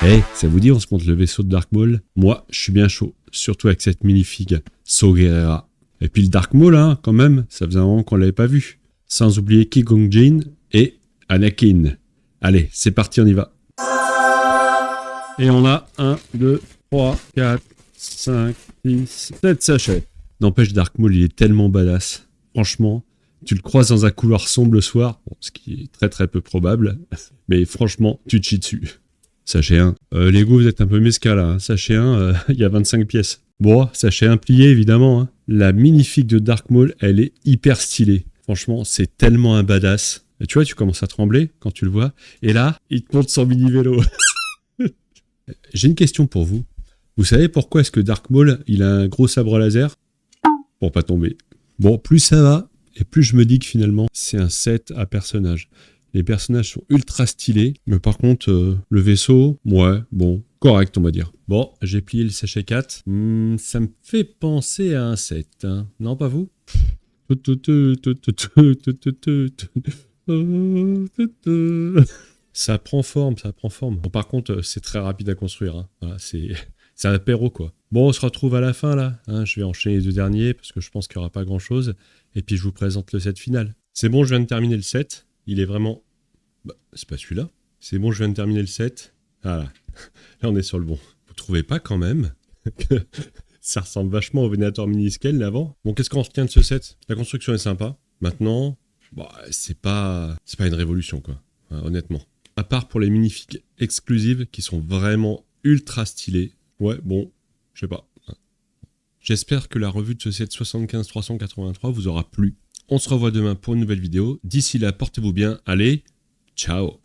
Eh, ça vous dit on se monte le vaisseau de Dark Maul? Moi, je suis bien chaud, surtout avec cette mini-figue So Gerrera. Et puis le Dark Maul, hein, quand même, ça faisait un moment qu'on l'avait pas vu. Sans oublier Qui Gon Jinn et Anakin. Allez, c'est parti, on y va. Et on a 1, 2, 3, 4, 5, 6, 7 sachets. N'empêche, Dark Maul, il est tellement badass. Franchement, tu le croises dans un couloir sombre le soir, bon, ce qui est très très peu probable, mais franchement, tu te chies dessus. Sachet 1. Lego, vous êtes un peu mesca là. Hein. Sachet 1, il y a 25 pièces. Bon, sachet 1 plié, évidemment. Hein. La mini-figue de Dark Maul, elle est hyper stylée. Franchement, c'est tellement un badass. Et tu vois, tu commences à trembler quand tu le vois. Et là, il te monte son mini-vélo. J'ai une question pour vous. Vous savez pourquoi est-ce que Dark Maul, il a un gros sabre laser? Pour pas tomber. Bon, plus ça va, et plus je me dis que finalement, c'est un set à personnages. Les personnages sont ultra stylés, mais par contre, le vaisseau, ouais, bon, correct, on va dire. Bon, j'ai plié le sachet 4. Ça me fait penser à un set, hein. Non, pas vous? Ça prend forme, ça prend forme. Bon, par contre, c'est très rapide à construire. Hein. Voilà, c'est un apéro, quoi. Bon, on se retrouve à la fin, là. Hein, je vais enchaîner les deux derniers, parce que je pense qu'il n'y aura pas grand-chose. Et puis, je vous présente le set final. C'est bon, je viens de terminer le set. Il est vraiment... Bah, c'est pas celui-là. C'est bon, je viens de terminer le set. Voilà. Là, on est sur le bon. Vous trouvez pas, quand même, que ça ressemble vachement au Venator Mini-Scale, l'avant? Bon, qu'est-ce qu'on retient de ce set? La construction est sympa. Maintenant, bah, c'est pas une révolution, quoi. Hein, honnêtement. À part pour les minifigs exclusives qui sont vraiment ultra stylées. Ouais, bon, je sais pas. J'espère que la revue de ce set 75-383 vous aura plu. On se revoit demain pour une nouvelle vidéo. D'ici là, portez-vous bien. Allez, ciao!